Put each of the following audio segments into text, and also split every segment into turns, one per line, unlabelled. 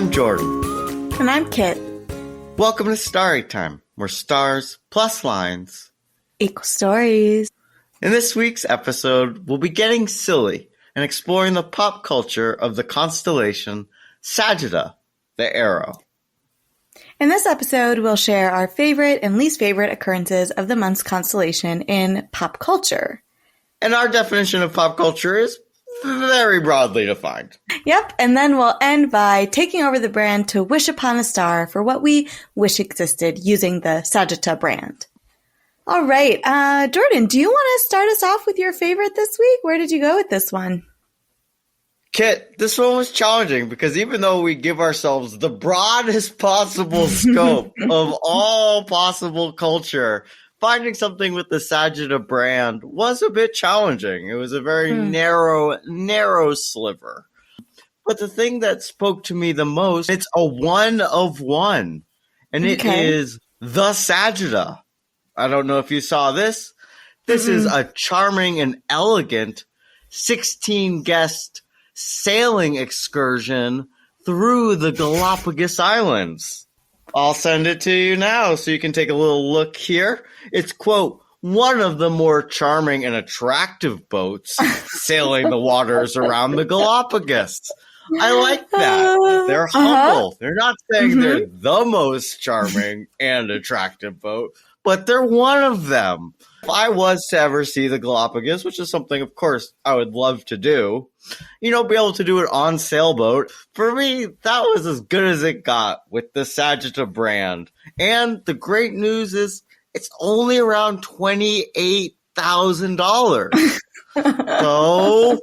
I'm Jordan.
And I'm Kit.
Welcome to Starry Time, where stars plus lines
equal stories.
In this week's episode, we'll be getting silly and exploring the pop culture of the constellation Sagitta, the arrow.
In this episode, we'll share our favorite and least favorite occurrences of the month's constellation in pop culture.
And our definition of pop culture is very broadly defined.
Yep, and then we'll end by taking over the brand to wish upon a star for what we wish existed using the Sagitta brand. All right, Jordan, do you want to start us off with your favorite this week? Where did you go with this one?
Kit, this one was challenging because even though we give ourselves the broadest possible scope of all possible culture, finding something with the Sagitta brand was a bit challenging. It was a very narrow sliver. But the thing that spoke to me the most, it's a one of one. And it is the Sagitta. I don't know if you saw this. This is a charming and elegant 16-guest sailing excursion through the Galapagos Islands. I'll send it to you now so you can take a little look here. It's, quote, one of the more charming and attractive boats sailing the waters around the Galapagos. I like that. They're humble. They're not saying they're the most charming and attractive boat, but they're one of them. If I was to ever see the Galapagos, which is something, of course, I would love to do, be able to do it on sailboat, for me, that was as good as it got with the Sagitta brand. And the great news is it's only around $28,000. So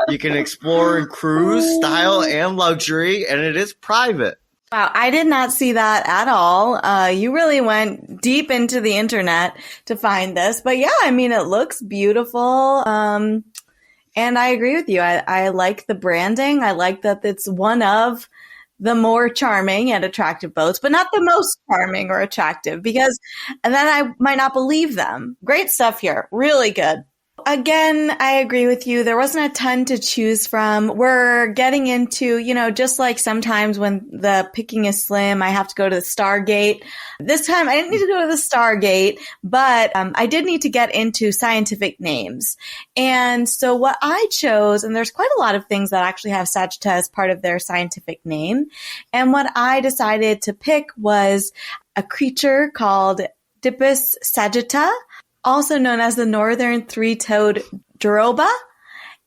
you can explore in cruise, style, and luxury, and it is private.
Wow, I did not see that at all. You really went deep into the internet to find this. But yeah, it looks beautiful. And I agree with you. I like the branding. I like that it's one of the more charming and attractive boats, but not the most charming or attractive and then I might not believe them. Great stuff here. Really good. Again, I agree with you. There wasn't a ton to choose from. We're getting into, just like sometimes when the picking is slim, I have to go to the Stargate. This time I didn't need to go to the Stargate, but I did need to get into scientific names. And so what I chose, and there's quite a lot of things that actually have Sagitta as part of their scientific name. And what I decided to pick was a creature called Dipus sagitta, also known as the northern three-toed doroba.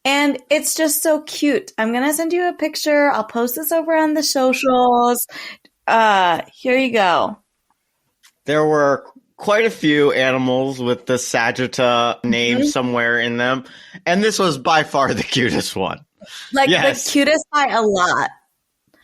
And it's just so cute. I'm going to send you a picture. I'll post this over on the socials. Here you go.
There were quite a few animals with the Sagitta name somewhere in them. And this was by far the cutest one.
The cutest by a lot.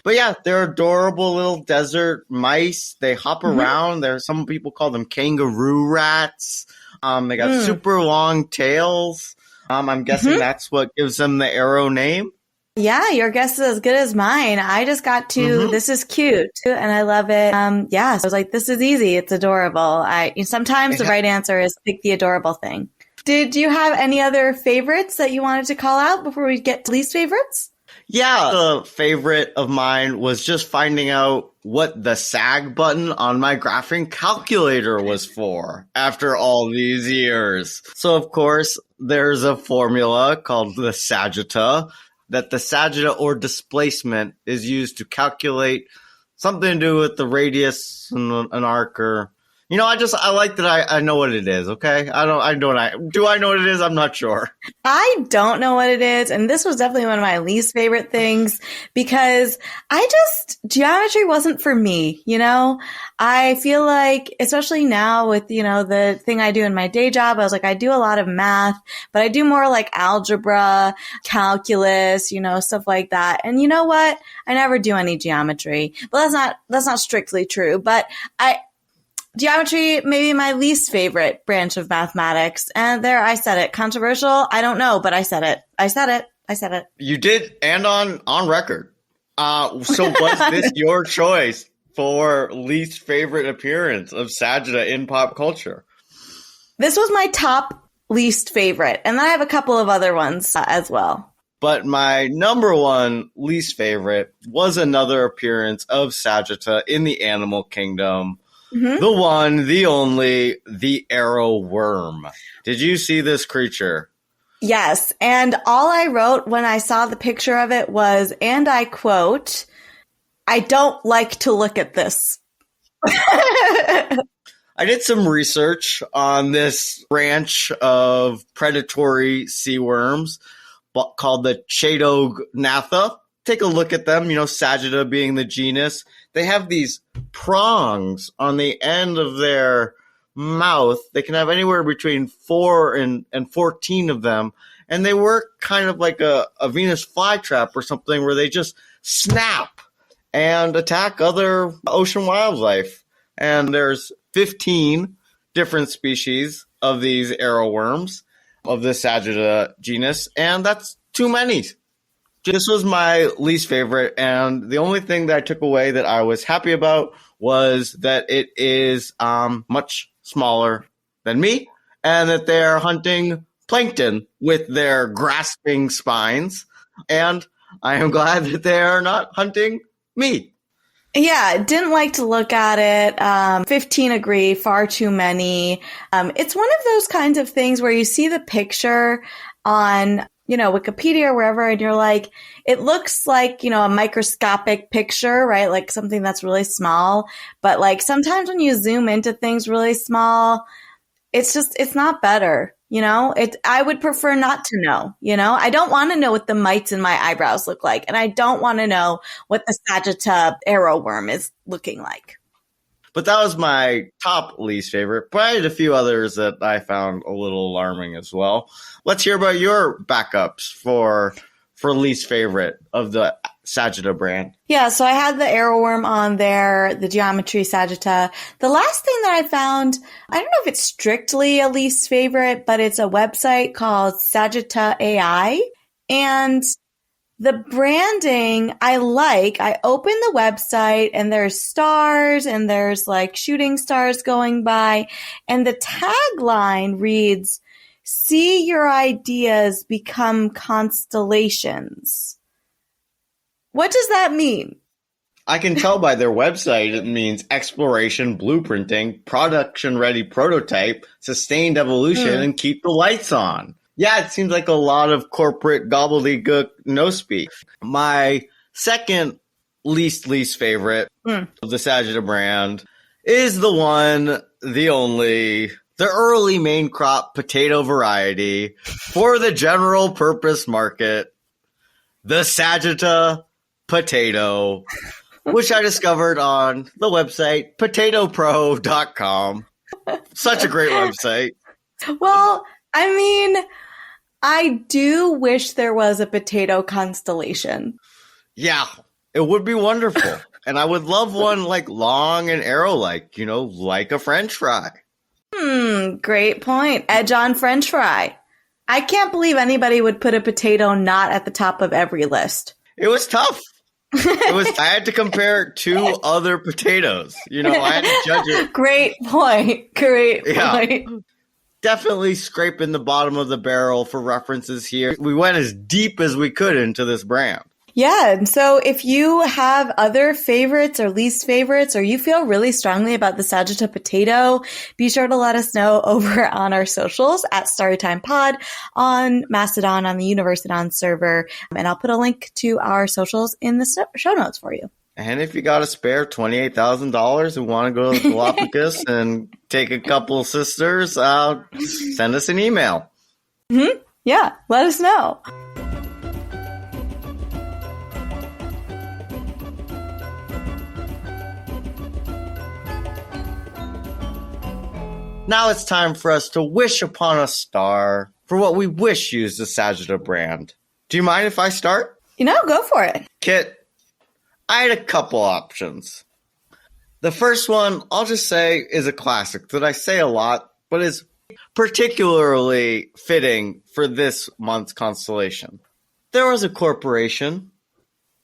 But yeah, they're adorable little desert mice. They hop around. There's some people call them kangaroo rats. They got super long tails. I'm guessing that's what gives them the arrow name.
Yeah, your guess is as good as mine. I just got to, this is cute, and I love it. So I was like, this is easy. It's adorable. Sometimes the right answer is pick the adorable thing. Did you have any other favorites that you wanted to call out before we get to least favorites?
Yeah, the favorite of mine was just finding out what the SAG button on my graphing calculator was for after all these years. So, of course, there's a formula called the Sagitta, that the Sagitta or displacement is used to calculate something to do with the radius and an arc or... I like that I know what it is, okay? Do I know what it is? I'm not sure.
I don't know what it is, and this was definitely one of my least favorite things because geometry wasn't for me, I feel like, especially now with, the thing I do in my day job, I was like, I do a lot of math, but I do more like algebra, calculus, stuff like that. And you know what? I never do any geometry. Well, that's not strictly true, but geometry may be my least favorite branch of mathematics. And there, I said it. Controversial? I don't know, but I said it.
You did, and on record. So was this your choice for least favorite appearance of Sagitta in pop culture?
This was my top least favorite. And then I have a couple of other ones as well.
But my number one least favorite was another appearance of Sagitta in the animal kingdom.
Mm-hmm.
The one, the only, the arrow worm. Did you see this creature?
Yes. And all I wrote when I saw the picture of it was, and I quote, "I don't like to look at this."
I did some research on this branch of predatory sea worms called the Chaetognatha. Take a look at them, Sagitta being the genus. They have these prongs on the end of their mouth. They can have anywhere between 4 and 14 of them. And they work kind of like a Venus flytrap or something where they just snap and attack other ocean wildlife. And there's 15 different species of these arrow worms of the Sagitta genus, and that's too many. This was my least favorite, and the only thing that I took away that I was happy about was that it is much smaller than me, and that they're hunting plankton with their grasping spines, and I am glad that they're not hunting me.
Yeah, didn't like to look at it. 15 agree, far too many. It's one of those kinds of things where you see the picture on, Wikipedia or wherever, and you're like, it looks like, a microscopic picture, right? Like something that's really small. But like sometimes when you zoom into things really small, it's not better. I would prefer not to know, I don't want to know what the mites in my eyebrows look like. And I don't want to know what the Sagitta arrow worm is looking like.
But that was my top least favorite. But I had a few others that I found a little alarming as well. Let's hear about your backups for least favorite of the Sagitta brand.
Yeah, so I had the arrow worm on there, the geometry Sagitta. The last thing that I found, I don't know if it's strictly a least favorite, but it's a website called Sagitta AI. And the branding I like. I open the website and there's stars and there's like shooting stars going by. And the tagline reads, "See your ideas become constellations." What does that mean?
I can tell by their website it means exploration, blueprinting, production-ready prototype, sustained evolution, and keep the lights on. Yeah, it seems like a lot of corporate gobbledygook no-speak. My second least favorite of the Sagitta brand is the one, the only, the early main crop potato variety for the general purpose market, the Sagitta potato, which I discovered on the website potatopro.com. Such a great website.
Well, I mean, I do wish there was a potato constellation.
Yeah, it would be wonderful. And I would love one like long and arrow-like, like a French fry.
Great point. Edge on French fry. I can't believe anybody would put a potato not at the top of every list.
It was tough. I had to compare it to other potatoes. I had to judge it.
Great point. Great point.
Definitely scraping the bottom of the barrel for references here. We went as deep as we could into this brand.
Yeah. And so if you have other favorites or least favorites, or you feel really strongly about the Sagitta potato, be sure to let us know over on our socials at Storytime Pod, on Mastodon, on the Universitydon server. And I'll put a link to our socials in the show notes for you.
And if you got a spare $28,000 and want to go to the Galapagos and take a couple sisters, send us an email.
Yeah, let us know.
Now it's time for us to wish upon a star for what we wish used the Sagitta brand. Do you mind if I start?
Go for it.
Kit, I had a couple options. The first one, I'll just say, is a classic that I say a lot, but is particularly fitting for this month's constellation. There was a corporation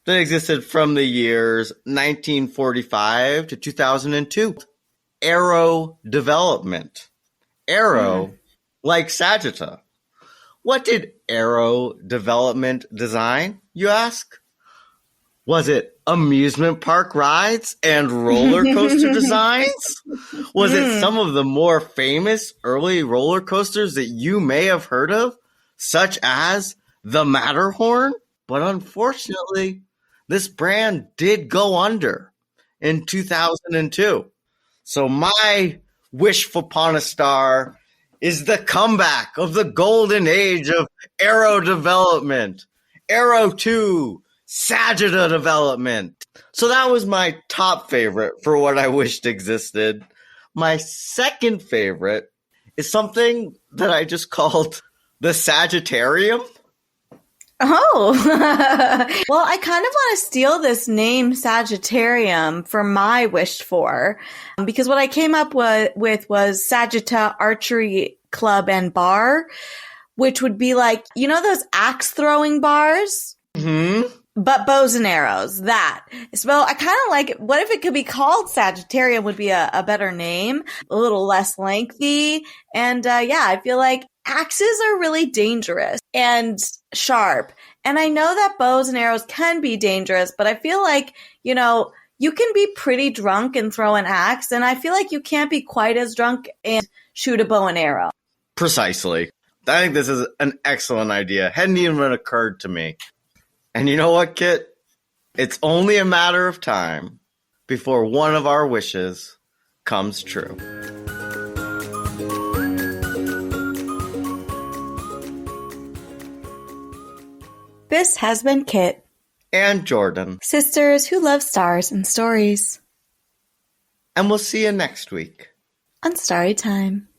that existed from the years 1945 to 2002. Arrow Development. Arrow, like Sagitta, What did Arrow Development design, you ask? Was it amusement park rides and roller coaster designs? Was it some of the more famous early roller coasters that you may have heard of, such as the Matterhorn? But unfortunately, this brand did go under in 2002. So my wish upon a star is the comeback of the golden age of Arrow Development. Arrow 2. Sagitta development. So that was my top favorite for what I wished existed. My second favorite is something that I just called the Sagittarium.
Oh, well, I kind of want to steal this name Sagittarium for my wished for, because what I came up with was Sagitta Archery Club and Bar, which would be like, you know, those axe throwing bars?
Mm-hmm.
But bows and arrows, that. So I kind of like it. What if it could be called Sagittarium would be a better name, a little less lengthy. And yeah, I feel like axes are really dangerous and sharp. And I know that bows and arrows can be dangerous, but I feel like, you know, you can be pretty drunk and throw an axe. And I feel like you can't be quite as drunk and shoot a bow and arrow.
Precisely. I think this is an excellent idea. Hadn't even occurred to me. And you know what, Kit? It's only a matter of time before one of our wishes comes true.
This has been Kit
and Jordan,
sisters who love stars and stories.
And we'll see you next week
on Starry Time.